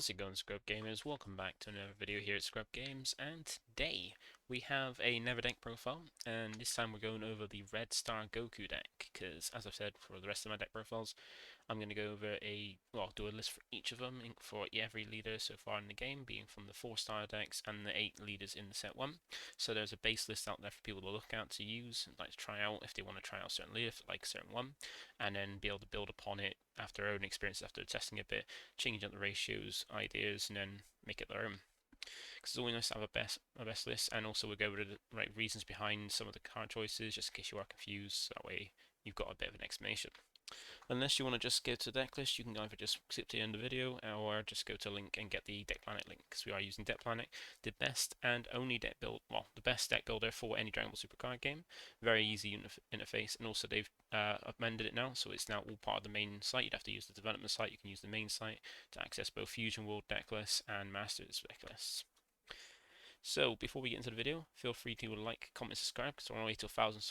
How's it going, ScrubGamers? Welcome back to another video here at ScrubGames, and today we have another deck profile, and this time we're going over the Red Star Goku deck, because as I've said for the rest of my deck profiles, I'm going to go over do a list for each of them, for every leader so far in the game, being from the 4-star decks and the 8 leaders in the set 1. So there's a base list out there for people to look at, to use, and like to try out if they want to try out a certain leader, like a certain one, and then be able to build upon it after their own experience, after testing a bit, change up the ratios, ideas, and then make it their own. Because it's always nice to have a best list, and also we'll go over the right reasons behind some of the card choices, just in case you are confused. That way you've got a bit of an explanation. Unless you want to just go to the deck list, you can either just skip to the end of the video or just go to link and get the Deck Planet link, because we are using Deck Planet, the best and only deck build, well, the best deck builder for any Dragon Ball Super card game. Very easy interface, and also they've amended it now, so it's now all part of the main site. You'd have to use the development site. You can use the main site to access both Fusion World deck lists and Masters deck lists. So before we get into the video, feel free to like, comment, subscribe, because we're on our way to 1,000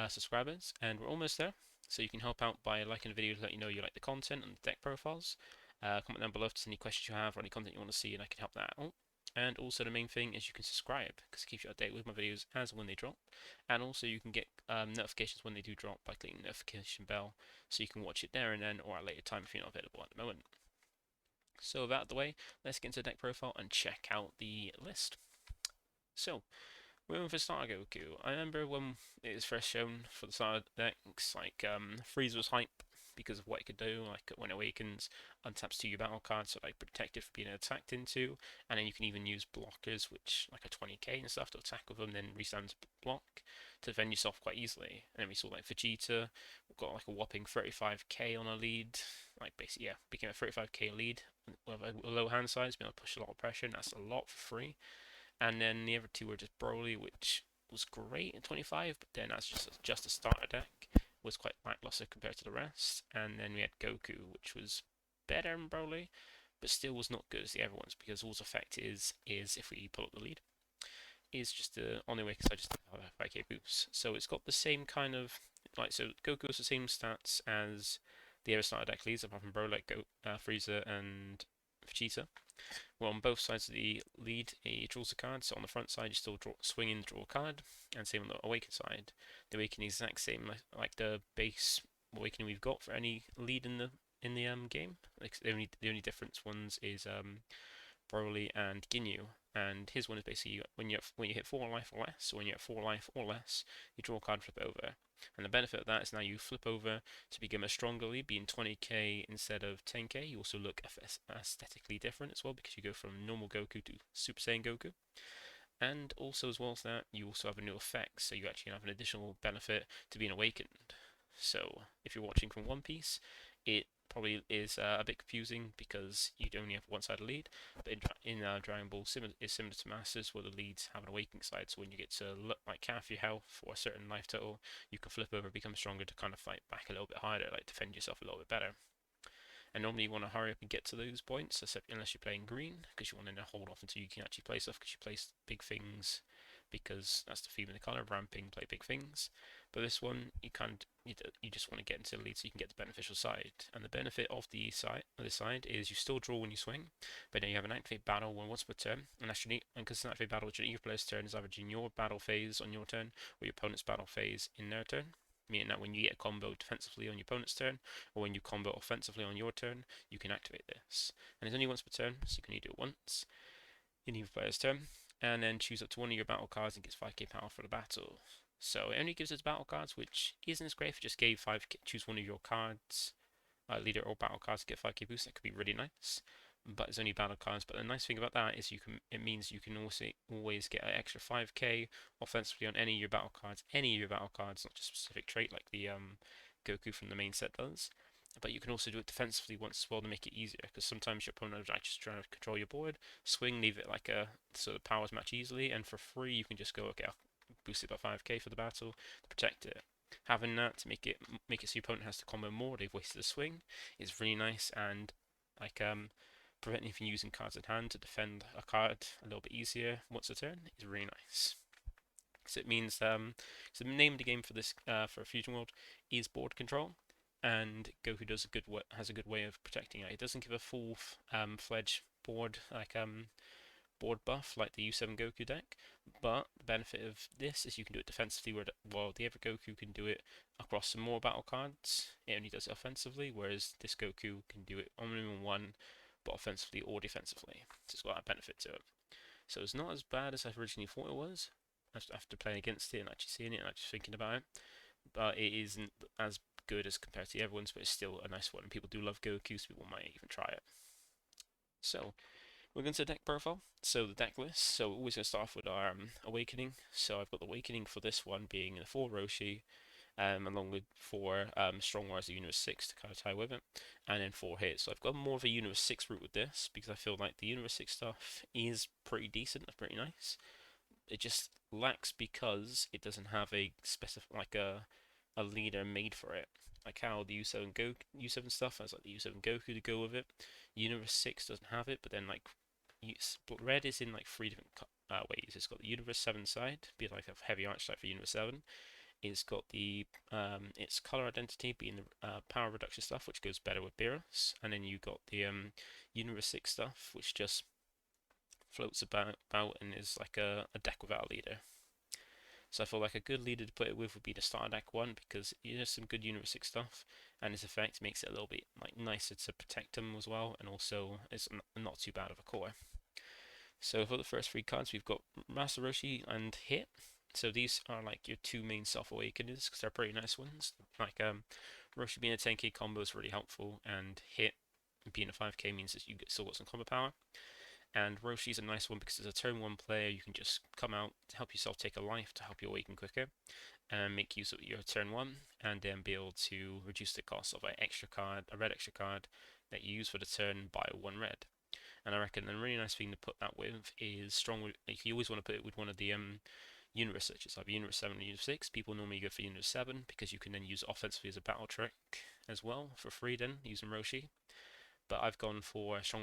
subscribers, and we're almost there. So you can help out by liking the video to let you know you like the content and the deck profiles. Comment down below if there's any questions you have or any content you want to see, and I can help that out. And also the main thing is you can subscribe, because it keeps you updated with my videos as and when they drop. And also you can get notifications when they do drop by clicking the notification bell, so you can watch it there and then, or at a later time if you're not available at the moment. So with that out of the way, let's get into the deck profile and check out the list. So, we're moving for Starter Goku. I remember when it was first shown for the Starter decks, like, Frieza was hype because of what it could do, like when it awakens, untaps 2 your battle cards, so like protected from being attacked into, and then you can even use blockers, which like a 20k and stuff to attack with them, then restand to block to defend yourself quite easily. And then we saw like Vegeta got like a whopping 35k on a lead, like basically became a 35k lead with a low hand size, being able to push a lot of pressure, and that's a lot for free. And then the other two were just Broly, which was great in 25, but then as just a starter deck, was quite lackluster compared to the rest. And then we had Goku, which was better than Broly, but still was not good as the other ones, because all's effect is if we pull up the lead, is just on the way, because I just have a 5k boost. So it's got the same kind of, so Goku has the same stats as the other starter deck leads, apart from Broly, like Frieza and Vegeta. Well, on both sides of the lead, he draws a card. So on the front side, you still swing in, draw a card, and same on the Awaken side. The Awakening is the exact same, like the base Awakening we've got for any lead in the game. Like the only difference ones is Broly and Ginyu, and his one is basically when you hit 4 life or less, so when you're at 4 life or less, you draw a card, flip over. And the benefit of that is now you flip over to become a stronger lead, being 20k instead of 10k. You also look aesthetically different as well, because you go from normal Goku to Super Saiyan Goku. And also, as well as that, you also have a new effect, so you actually have an additional benefit to being awakened. So if you're watching from One Piece, it probably is a bit confusing because you only have one side of lead, but in Dragon Ball it's similar to Masters, where the leads have an awakening side, so when you get to like half your health or a certain life total, you can flip over, become stronger to kind of fight back a little bit harder, like defend yourself a little bit better. And normally you want to hurry up and get to those points, unless you're playing green, because you want to hold off until you can actually play stuff, because you play big things, because that's the theme of the colour, ramping, play big things. But this one, you just want to get into the lead so you can get the beneficial side. And the benefit of this side is you still draw when you swing, but then you have an activate battle once per turn, and because an activate battle during your player's turn is either during your battle phase on your turn or your opponent's battle phase in their turn. Meaning that when you get a combo defensively on your opponent's turn, or when you combo offensively on your turn, you can activate this. And it's only once per turn, so you can only do it once in either player's turn, and then choose up to one of your battle cards and gets 5k power for the battle. So it only gives us battle cards, which isn't as great. If it just gave 5k, choose one of your cards, leader or battle cards to get 5k boost, that could be really nice. But it's only battle cards. But the nice thing about that is it means you can also always get an extra 5k offensively on any of your battle cards, not just a specific trait like the Goku from the main set does. But you can also do it defensively once as well to make it easier, because sometimes your opponent is just trying to control your board, swing, leave it like so the powers match easily, and for free you can just go, okay, I'll boost it by 5k for the battle to protect it. Having that to make it so your opponent has to combo more, they've wasted a swing, is really nice, and like preventing you from using cards in hand to defend a card a little bit easier once a turn is really nice. So it means so the name of the game for this for Fusion World is board control, and Goku has a good way of protecting it. It doesn't give a full fledged board buff like the U7 Goku deck, but the benefit of this is you can do it defensively, while the other Goku can do it across some more battle cards. It only does it offensively, whereas this Goku can do it only on one, but offensively or defensively. So it's got that benefit to it. So it's not as bad as I originally thought it was, after playing against it and actually seeing it and actually thinking about it. But it isn't as good as compared to the other ones, but it's still a nice one. And people do love Goku, so people might even try it. So we're going to deck profile. So the deck list. So we're always going to start off with our Awakening. So I've got the Awakening for this one being the 4 Roshi, along with 4 Strong Warriors of Universe 6 to kind of tie with it, and then 4 hits. So I've got more of a Universe 6 route with this because I feel like the Universe 6 stuff is pretty decent, pretty nice. It just lacks because it doesn't have a specific a leader made for it. Like how the U7 stuff has like the U7 Goku to go with it. Universe 6 doesn't have it, but then like Red is in like 3 different ways. It's got the Universe 7 side, be like a heavy arch type for Universe 7. It's got the its color identity being the power reduction stuff, which goes better with Beerus, and then you got the Universe 6 stuff, which just floats about and is like a deck without a leader. So I feel like a good leader to put it with would be the starter deck one, because it has some good Universe 6 stuff, and its effect makes it a little bit like nicer to protect them as well, and also it's not too bad of a core. So for the first 3 cards, we've got Master Roshi and Hit. So these are like your 2 main self-awakeners, because they're pretty nice ones. Like Roshi being a 10k combo is really helpful, and Hit being a 5k means that you still got some combo power. And Roshi's a nice one because as a turn 1 player, you can just come out to help yourself take a life to help you awaken quicker, and make use of your turn 1, and then be able to reduce the cost of a red extra card that you use for the turn by 1 red. And I reckon a really nice thing to put that with is strong. Like you always want to put it with one of the Universe searches, like Universe 7 and Universe 6. People normally go for Universe 7 because you can then use offensively as a battle trick as well for free then, using Roshi. But I've gone for Strong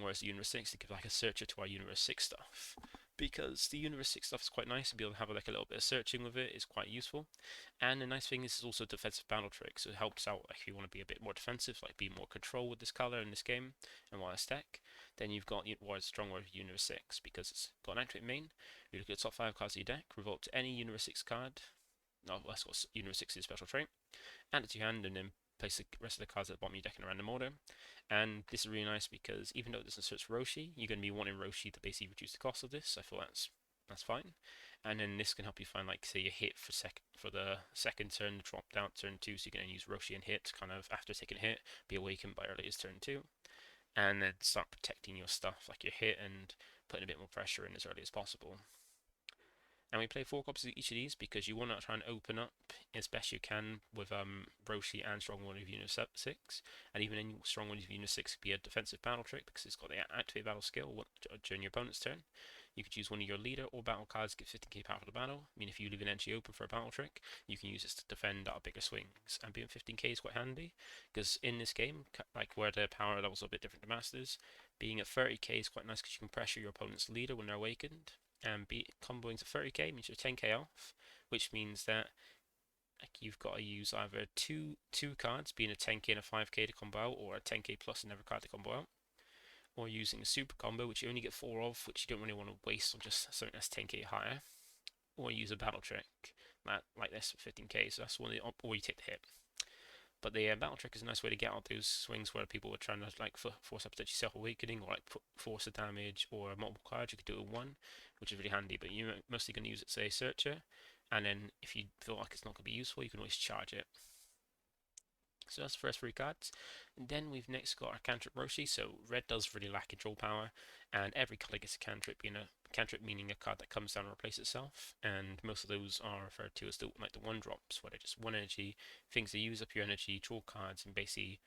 Warriors Universe 6 to give like a searcher to our Universe 6 stuff, because the Universe 6 stuff is quite nice to be able to have like a little bit of searching with it is quite useful. And the nice thing is it's also a defensive battle trick, so it helps out like if you want to be a bit more defensive, like be more control with this color in this game and wireless deck. Then you've got Strong Warriors Universe 6 because it's got an activate main. You look at the top 5 cards of your deck, revolt to any Universe 6 card. No, that's got Universe 6's special trait. Add it to your hand and then place the rest of the cards at the bottom of your deck in a random order. And this is really nice because even though it doesn't search Roshi, you're going to be wanting Roshi to basically reduce the cost of this. I feel that's fine. And then this can help you find like say a hit for the second turn, drop down turn 2, so you can then use Roshi and hit kind of after taking a hit, be awakened by earliest turn 2, and then start protecting your stuff like your hit and putting a bit more pressure in as early as possible. And we play 4 copies of each of these because you want to try and open up as best you can with Roshi and Strong Warrior of Universe 6. And even in Strong Warrior of Universe 6 could be a defensive battle trick because it's got the activate battle skill during your opponent's turn. You could use one of your leader or battle cards to give 15k power for the battle. I mean, if you leave an entry open for a battle trick, you can use this to defend out bigger swings. And being 15k is quite handy because in this game, like where the power levels are a bit different to Masters, being at 30k is quite nice because you can pressure your opponent's leader when they're awakened. And comboing to 30k means you're 10k off, which means that like you've got to use either two cards, being a 10k and a 5k to combo out, or a 10k plus another card to combo out, or using a super combo, which you only get 4 of, which you don't really want to waste on just something that's 10k higher, or use a battle trick like this for 15k. So that's one of the, or you take the hit. But the battle trick is a nice way to get out those swings where people are trying to like force a potentially self-awakening or like force a damage or multiple cards. You could do it with 1, which is really handy. But you're mostly going to use it, say, searcher, and then if you feel like it's not going to be useful, you can always charge it. So that's the first 3 cards. And then we've next got our cantrip Roshi. So red does really lack control power, and every color gets a cantrip, being a cantrip meaning a card that comes down and replaces itself. And most of those are referred to as the 1-drops, where they're just 1 energy, things that use up your energy, draw cards, and basically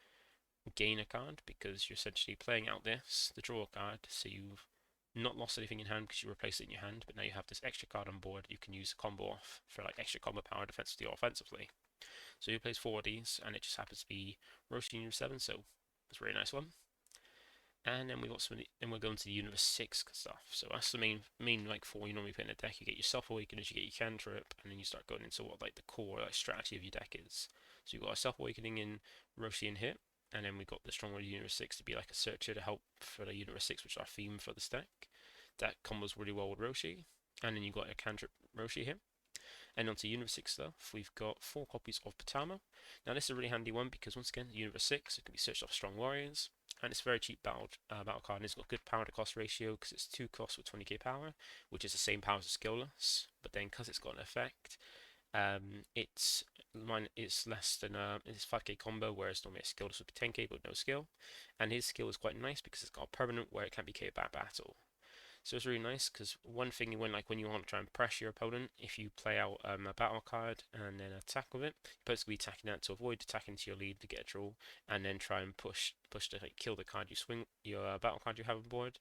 gain a card because you're essentially playing out this, the draw card, so you've not lost anything in hand because you replaced it in your hand, but now you have this extra card on board you can use a combo off for like extra combo power defensively or offensively. So he plays 4 of these, and it just happens to be Roshi Universe 7, so it's a really nice one. And then we've got then we're going to the Universe 6 stuff. So that's the main like 4 you normally put in a deck. You get your Self-Awakeners, you get your Cantrip, and then you start going into what like the core like strategy of your deck is. So you've got a Self-Awakening in Roshi and Hit, And then we've got the Strong Warrior Universe 6 to be like a searcher to help for the Universe 6, which is our theme for this deck. That combos really well with Roshi. And then you've got a cantrip Roshi here. And onto Universe 6 stuff, we've got 4 copies of Potama. Now this is a really handy one because once again, Universe 6, it can be searched off Strong Warriors. And it's a very cheap battle card, and it's got good power to cost ratio because it's 2 costs with 20k power, which is the same power as Skillless. But then because it's got an effect, it's less than it's 5k combo, whereas normally a Skillless would be 10k but no skill. And his skill is quite nice because it's got a permanent where it can be KO'd by battle. So it's really nice because one thing when you want to try and pressure your opponent, if you play out a battle card and then attack with it, you're supposed to be attacking that to avoid attacking to your lead to get a draw, and then try and push to like, kill the card you swing your battle card you have on board.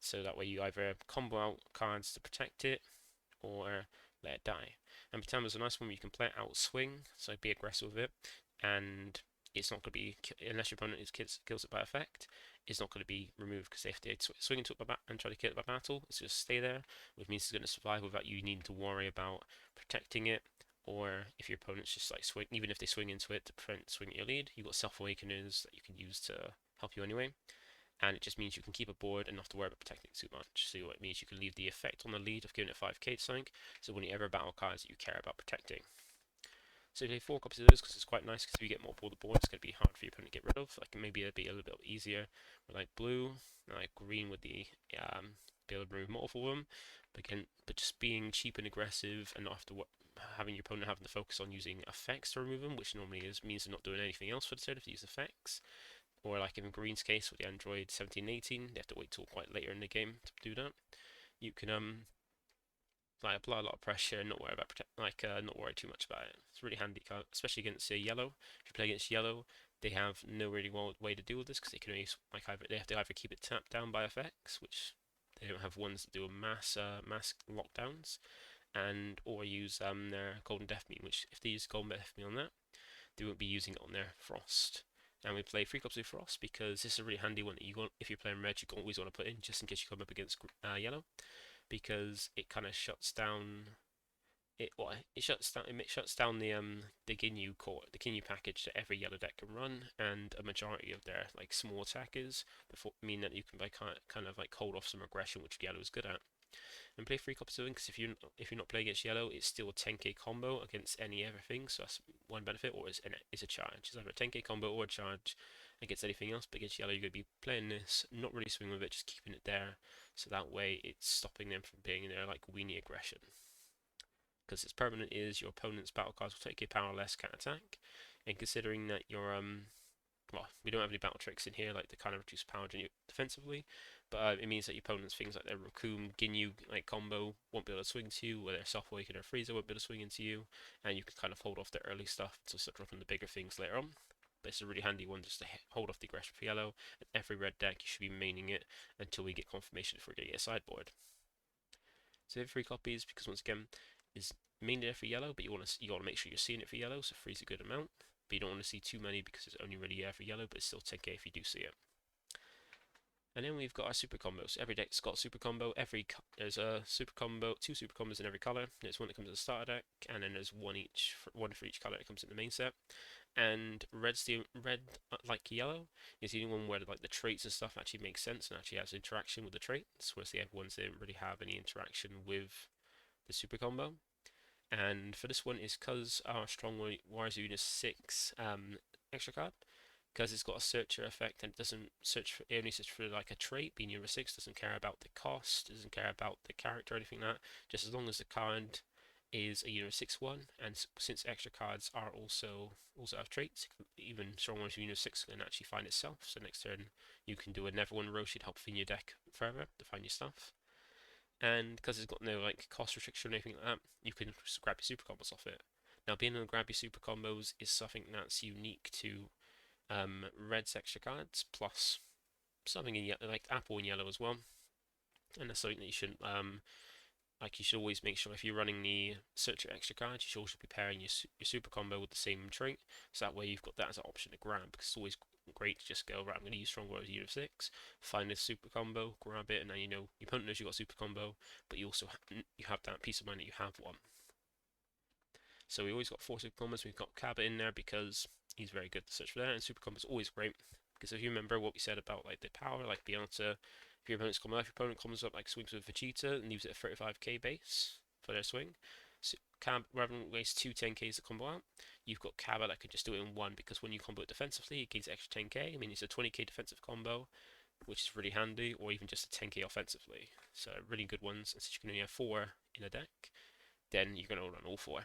So that way you either combo out cards to protect it or let it die. And Potama's a nice one where you can play it out swing, so be aggressive with it, and it's not going to be, unless your opponent kills it by effect, it's not going to be removed because if they swing into it and try to kill it by battle, it's just stay there, which means it's going to survive without you needing to worry about protecting it. Or if your opponent's just like swing, even if they swing into it to prevent swinging your lead, you've got self-awakeners that you can use to help you anyway. And it just means you can keep a board and not have to worry about protecting it too much. So it means you can leave the effect on the lead of giving it 5k to something, so when you ever battle cards that you care about protecting. So you play 4 copies of those because it's quite nice because if you get multiple of the board, it's going to be hard for your opponent to get rid of. Like maybe it'd be a little bit easier with like blue, and like green with the be able to remove multiple of them. But just being cheap and aggressive and not have to having your opponent having to focus on using effects to remove them, which normally means they're not doing anything else for the turn if they use effects. Or like in Green's case with the Android 1718, they have to wait till quite later in the game to do that. You can like apply a lot of pressure and not worry about not worry too much about it. It's really handy card, especially against yellow. If you play against yellow, they have no really way to deal with this because they can only they have to either keep it tapped down by effects, which they don't have ones that do a mass lockdowns, and or use their Golden Death Beam, which if they use Golden Death Beam on that, they won't be using it on their Frost. And we play 3 copies of Frost because this is a really handy one that you want if you're playing red. You always want to put in just in case you come up against yellow, because it kind of shuts down it shuts down the Ginyu package that every yellow deck can run, and a majority of their like small attackers mean that you can kind of like hold off some aggression, which yellow is good at. And play 3 copies of it because if you're not playing against yellow, it's still a 10k combo against any other thing, so that's one benefit. Or it's a charge. It's either a 10k combo or a charge against anything else. But against yellow, you're going to be playing this, not really swinging with it, just keeping it there, so that way it's stopping them from being in their like weenie aggression. Because its permanent is your opponent's battle cards will take a power less, can't attack. And considering that your well, we don't have any battle tricks in here like the kind of reduce power defensively, but it means that your opponent's things like their Raccoon Ginyu like combo won't be able to swing to you, or their Soft Awakener Freezer won't be able to swing into you, and you can kind of hold off the early stuff to start dropping the bigger things later on. But it's a really handy one just to hold off the aggression for yellow. And every red deck you should be maining it until we get confirmation if we're going to get a sideboard. So 3 copies because once again is mainly there for yellow, but you want to make sure you're seeing it for yellow, so 3's a good amount. But you don't want to see too many because it's only really there for yellow, but it's still 10k if you do see it. And then we've got our super combos. Every deck's got a super combo. There's a super combo, 2 super combos in every color. There's one that comes in the starter deck, and then there's one for each color that comes in the main set. And red, like yellow, is the only one where like the traits and stuff actually make sense and actually has interaction with the traits, whereas the other ones didn't really have any interaction with the super combo. And for this one is because our Strong Warriors Unit 6 extra card, because it's got a searcher effect and it doesn't search for, it only searches for like a trait, being Unit 6, doesn't care about the cost, doesn't care about the character or anything like that, just as long as the card is a Unit 6 one, and since extra cards are also have traits, even Strong Warriors Unit 6 can actually find itself, so next turn you can do another one Roshi to help thin your deck further to find your stuff. And because it's got no like cost restriction or anything like that, you can just grab your super combos off it. Now, being able to grab your super combos is something that's unique to red's extra cards, plus something in like apple and yellow as well. And that's something that you shouldn't like. You should always make sure if you're running the searcher extra cards, you should also be pairing your super combo with the same trait, so that way you've got that as an option to grab. Because it's always great to just go, right, I'm going to use Strong Warriors Unit 6, find this super combo, grab it, and then you know your opponent knows you've got a super combo, but you also you have that peace of mind that you have one. So we always got 4 super combos. We've got Cabba in there because he's very good to search for that. And super combo is always great because if you remember what we said about like the power, like being able to, if your opponent's combo, if your opponent comes up like swings with Vegeta and leaves it at 35k base for their swing, so rather than waste two 10ks to combo out, you've got Kaba that can just do it in one because when you combo it defensively, it gains extra 10k. I mean, it's a 20k defensive combo, which is really handy, or even just a 10k offensively. So really good ones. And since you can only have 4 in a deck, then you're going to run all 4.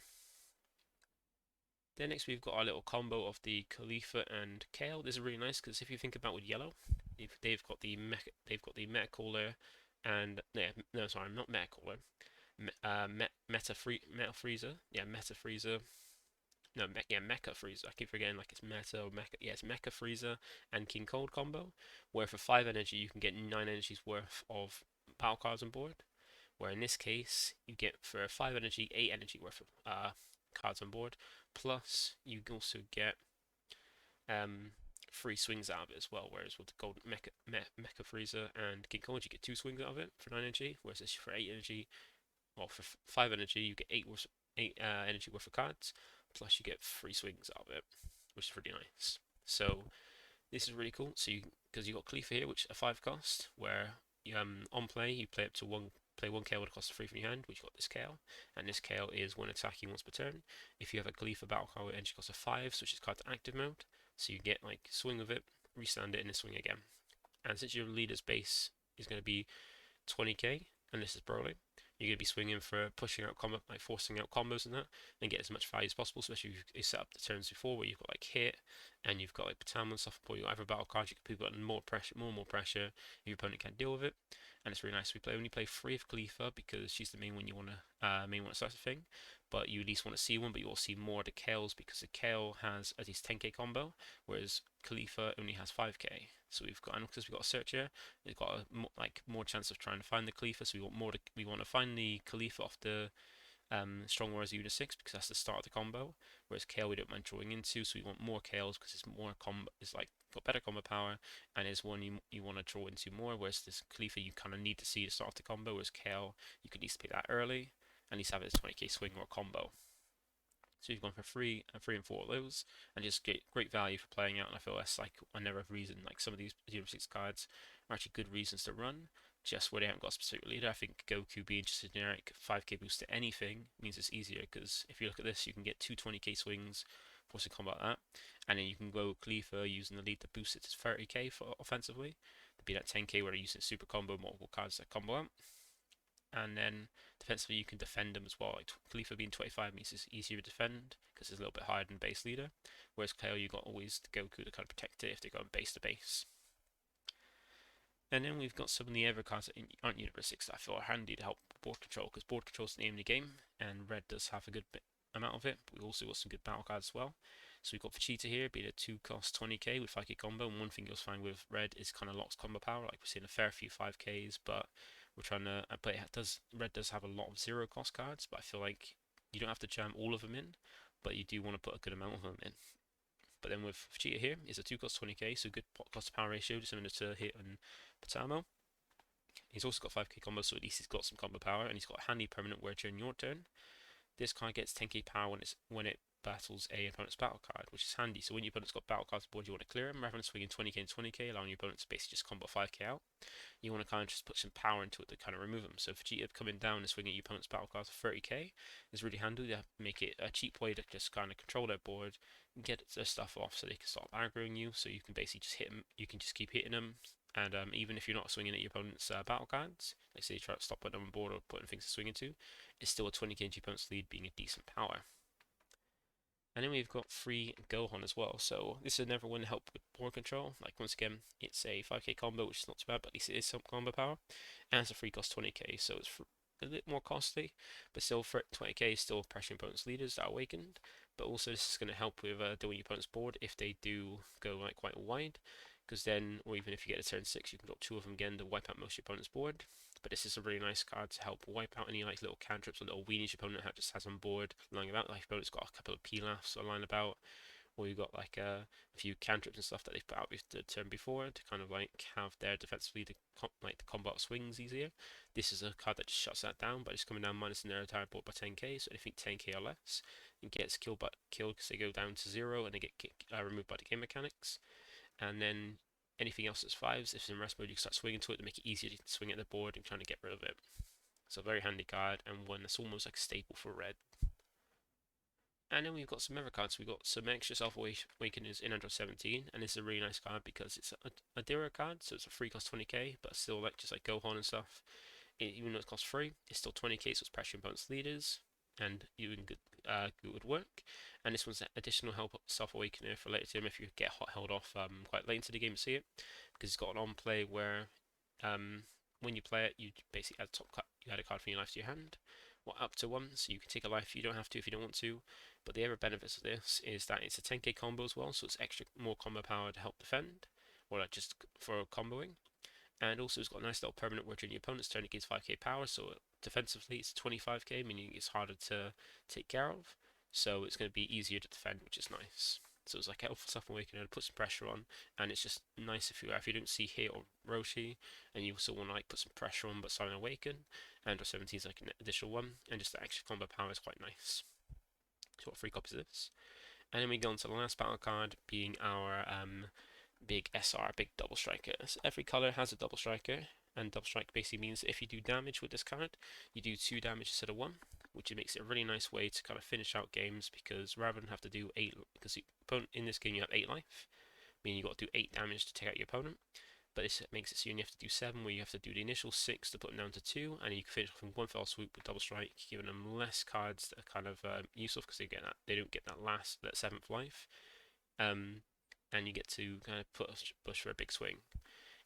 Then next we've got our little combo of the Khalifa and Kale. This is really nice because if you think about with yellow, if they've got the Meta Caller and no, sorry, not Meta Caller, Meta Freezer, yeah, Meta Freezer. No, Mecha Freezer. I keep forgetting like it's Meta or Mecha. Yeah, it's Mecha Freezer and King Cold combo, where for 5 energy you can get 9 energies worth of battle cards on board. Where in this case you get for 5 energy 8 energy worth of cards on board, plus you also get free swings out of it as well. Whereas with the Gold Mecha Freezer and King Cold, you get 2 swings out of it for 9 energy. Whereas this for 8 energy, well for 5 energy, you get 8 energy worth of cards, plus you get 3 swings out of it, which is really nice. So this is really cool. So because you got Khalifa here, which is a 5 cost, where on play you play up to play 1 Kale with a cost of 3 from your hand, which you got this Kale, and this Kale is when attacking once per turn. If you have a Khalifa battle card with energy cost of 5, switch this card to active mode, so you get like swing with it, restand it, and then swing again. And since your leader's base is going to be 20k, and this is Broly, you're going to be swinging for pushing out combo, like forcing out combos and that, and get as much value as possible, especially if you set up the turns before where you've got like hit, and you've got like Patama and stuff, or you have a battle card, you can put more pressure if your opponent can't deal with it. And it's really nice. We only play 3 of Khalifa because she's the main one you want to main one sort of thing. But you at least want to see one, but you also see more of the Kales because the Kale has at least 10k combo, whereas Khalifa only has 5k. So we've got, and because we've got a searcher, we've got a more chance of trying to find the Khalifa. So we want to find the Khalifa off the Strong Warriors Unit 6 because that's the start of the combo. Whereas Kale we don't mind drawing into, so we want more Kales because it's more combo. It's like got better combo power and is one you want to draw into more. Whereas this Khalifa you kind of need to see to start off the combo. Whereas Kale you could at least pick that early and at least have it as 20k swing or combo. So you've gone for 3 and 4 of those, and just get great value for playing out. And I feel that's like another reason. Like some of these 06 cards are actually good reasons to run, just where they haven't got a specific leader. I think Goku being just a generic 5k boost to anything means it's easier because if you look at this, you can get 2 20k swings, forcing combat that, and then you can go Khalifa using the lead to boost it to 30k for offensively, to be that 10k where they're using super combo, multiple cards that combo out. And then defensively you can defend them as well. Like Khalifa being 25 means it's easier to defend because it's a little bit higher than base leader. Whereas Kale you got always the Goku to kind of protect it if they go base to base. And then we've got some of the other cards that aren't Universe 6 that I feel are handy to help board control because board control is the name of the game and red does have a good amount of it, but we also got some good battle cards as well. So we've got Vegeta here, being a 2 cost 20k with 5k combo, and one thing you'll find with red is kind of locks combo power. Like we're seeing a fair few 5ks, but we're trying to. But red does have a lot of 0 cost cards, but I feel like you don't have to jam all of them in, but you do want to put a good amount of them in. But then with Vegeta here, is a 2 cost 20k, so good cost to power ratio, similar to Hit and Patamo. He's also got 5k combo, so at least he's got some combo power, and he's got a handy permanent where during your turn, this card gets 10k power when it battles a opponent's battle card, which is handy. So when your opponent's got battle cards on board, you want to clear them rather than swinging 20k and 20k, allowing your opponent to basically just combo 5k out. You want to kind of just put some power into it to kind of remove them. So Vegeta coming down and swinging your opponent's battle cards for 30k is really handy to make it a cheap way to just kind of control their board and get their stuff off so they can stop aggroing you. So you can basically just hit them, you can just keep hitting them. And even if you're not swinging at your opponent's battle cards, like say you try to stop putting them on board or putting things to swing into, it's still a 20k into your opponent's lead being a decent power. And then we've got free Gohan as well. So this is another one to help with board control. Like once again, it's a 5k combo, which is not too bad, but at least it is some combo power. And it's a free cost 20k, so it's a bit more costly, but still for 20k is still pressuring opponent's leaders that are awakened. But also this is going to help with doing your opponent's board if they do go like quite wide. Because then, or even if you get a turn 6, you can drop 2 of them again to wipe out most of your opponent's board. But this is a really nice card to help wipe out any like little cantrips or little weenies your opponent just has on board lying about. Like your opponent's got a couple of Pilafs lying about, or you've got like a few cantrips and stuff that they've put out with the turn before to kind of like have their defensively to combat swings easier. This is a card that just shuts that down by just coming down minus in their entire board by 10k, so anything 10k or less. and gets killed because they go down to 0 and they get removed by the game mechanics. And then anything else that's 5s, if it's in rest mode, you can start swinging to it to make it easier to swing at the board and trying to get rid of it. So a very handy card, and one that's almost like a staple for red. And then we've got some other cards. We've got some extra Self-Awakeners in Android 17, and it's a really nice card because it's a Dira card, so it's a free cost 20k, but still like just like Gohan and stuff. Even though it costs free, it's still 20k, so it's pressure opponents leaders, and even good work. And this one's an additional help Self-Awakener for later time if you get held off quite late into the game to see it, because it's got an on-play where when you play it, you basically add a card from your life to your hand, or up to one, so you can take a life. You don't have to if you don't want to. But the other benefits of this is that it's a 10k combo as well, so it's extra more combo power to help defend, or like just for comboing. And also it's got a nice little permanent where during your opponent's turn it gives 5k power, so defensively it's 25k, meaning it's harder to take care of. So it's going to be easier to defend, which is nice. So it's like helpful stuff awakening to put some pressure on, and it's just nice if you don't see Hit or Roshi, and you also want to like put some pressure on but suddenly awaken. And 17 is like an additional one, and just the extra combo power is quite nice. So what 3 copies of this? And then we go on to the last battle card, being our big SR, big double striker. So every color has a double striker, and double strike basically means that if you do damage with this card, you do 2 damage instead of 1, which makes it a really nice way to kind of finish out games, because rather than have to do 8, because the opponent in this game you have 8 life, meaning you got to do 8 damage to take out your opponent. But this makes it so you only have to do 7, where you have to do the initial 6 to put them down to 2, and you can finish off in one fell swoop with double strike, giving them less cards that are kind of useful because they don't get that 7th life, and you get to kind of push for a big swing.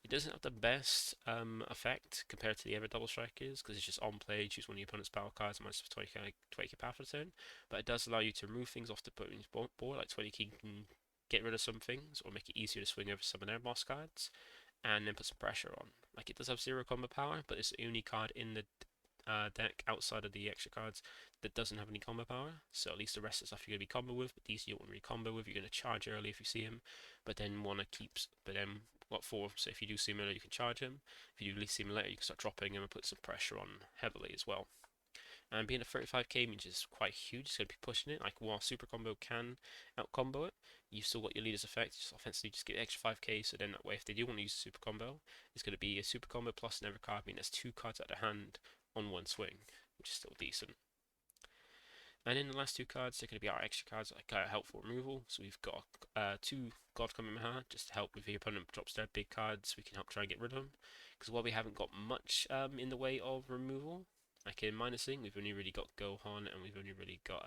It doesn't have the best effect compared to the other double strikers because it's just on play, choose one of your opponent's power cards, minus 20k power for the turn. But it does allow you to remove things off the opponent's board, like 20k can get rid of some things or make it easier to swing over some of their boss cards, and then put some pressure on. Like it does have 0 combo power, but it's the only card in the deck outside of the extra cards that doesn't have any combo power. So at least the rest of the stuff you're going to be combo with, but these you don't want to be combo with. You're going to charge early if you see him, but then want to keep. But then what for? So if you do see him earlier, you can charge him. If you do see him later, you can start dropping him and put some pressure on heavily as well. And being a 35k means it's quite huge. It's going to be pushing it. Like while super combo can out combo it, you've still got your leader's effect. Just offensively, just get extra 5k. So then that way, if they do want to use a super combo, it's going to be a super combo plus another card. I mean, there's 2 cards at their hand on 1 swing, which is still decent. And in the last 2 cards, they're going to be our extra cards, like helpful removal. So we've got 2 God Kamehameha, just to help if your opponent drops their big cards, we can help try and get rid of them. Because while we haven't got much in the way of removal, like in minusing, we've only really got Gohan, and we've only really got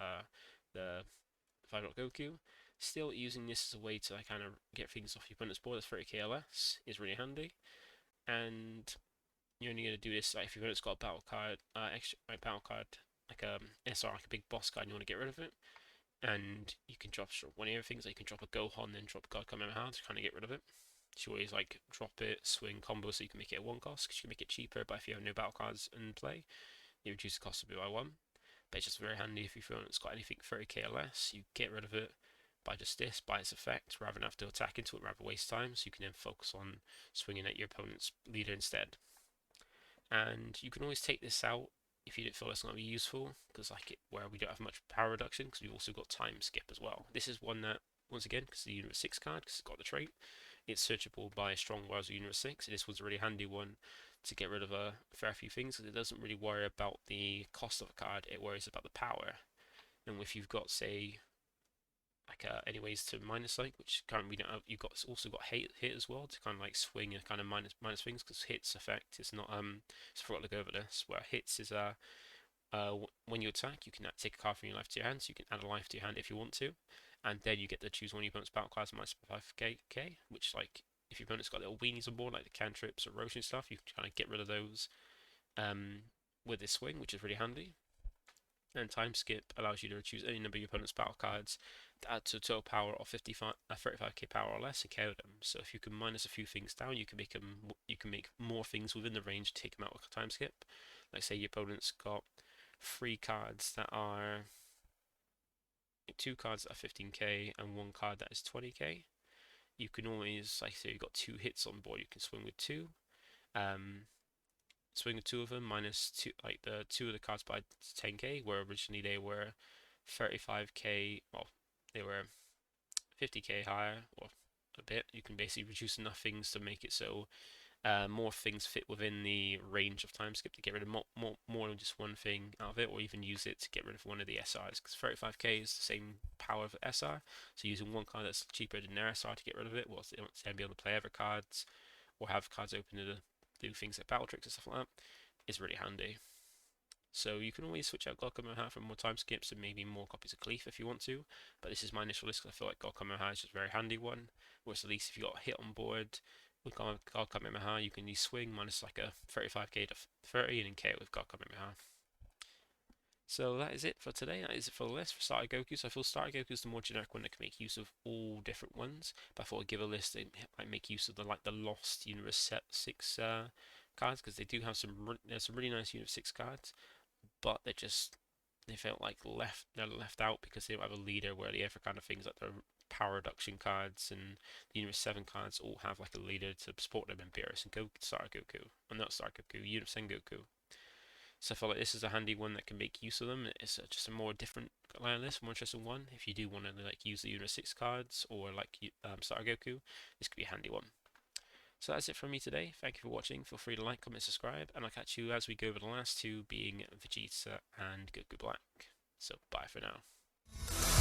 the 5 Goku. Still, using this as a way to like, kind of get things off your opponent's board, that's 30k LS, is really handy. And you're only going to do this like, if your opponent's got a battle card, battle card, like a SR, like a big boss card, and you want to get rid of it. And you can drop one of the other things, like you can drop a Gohan, then drop God Kamehameha to kind of get rid of it. You always like drop it, swing combo, so you can make it a 1 cost, because you can make it cheaper. But if you have no battle cards in play, you reduce the cost of it by 1. But it's just very handy if you feel it's got anything 30k or less, you get rid of it by just this, by its effect, rather than have to attack into it, rather waste time, so you can then focus on swinging at your opponent's leader instead. And you can always take this out if you don't feel it's going to be useful, because like where we don't have much power reduction, because we've also got time skip as well. This is one that, once again, because the Unit 6 card, because it's got the trait, it's searchable by strong wires of Unit 6, and this was a really handy one to get rid of a fair few things, because it doesn't really worry about the cost of a card, it worries about the power. And if you've got, say, like anyways to minus like, which currently we don't have, you've also got hit as well to kind of like swing and kind of minus things, because hits effect is not so I forgot to go over this, where hits is when you attack you can take a card from your life to your hand, so you can add a life to your hand if you want to, and then you get to choose one of your opponent's battle cards minus 5k, which like if your opponent's got little weenies on board like the cantrips or Roshi and stuff, you can kind of get rid of those with this swing, which is really handy. And time skip allows you to choose any number of your opponent's battle cards to add to a total power of 35k power or less and KO them. So if you can minus a few things down, you can make more things within the range to take them out with a time skip. Like say your opponent's got 3 cards that are 2 cards that are 15k and 1 card that is 20k. You can always, like say you've got 2 hits on board, you can swing with 2. Swing with 2 of them minus 2, like the 2 of the cards by 10k, where originally they were 35k, well, they were 50k higher, or a bit. You can basically reduce enough things to make it so more things fit within the range of time skip to get rid of more than just one thing out of it, or even use it to get rid of one of the SRs, because 35k is the same power of SR, so using one card that's cheaper than their SR to get rid of it, whilst they don't then be able to play other cards, or have cards open to do things like battle tricks and stuff like that, is really handy. So you can always switch out Goku for more time skips and maybe more copies of Cleef if you want to, but this is my initial list because I feel like Goku is just a very handy one, whereas at least if you got a hit on board with Goku you can use swing minus like a 35k to 30 and then KO with Goku. So that is it for today. That is it for the list for Starter Goku. So I feel Starter Goku is the more generic one that can make use of all different ones. But I thought I'd give a list that might make use of the Lost Universe Set 6 cards, because they do have there's some really nice Universe 6 cards, but they felt like they're left out because they don't have a leader, where the other kind of things like the power reduction cards and the Universe 7 cards all have like a leader to support them in Beerus and Starter Goku. Well, not Starter Goku, Universe 7 Goku. So I feel like this is a handy one that can make use of them. It's just a more different list, more interesting one. If you do want to like use the Universe 6 cards or like Starter Goku, this could be a handy one. So that's it from me today. Thank you for watching. Feel free to like, comment, subscribe, and I'll catch you as we go over the last two, being Vegeta and Goku Black. So bye for now.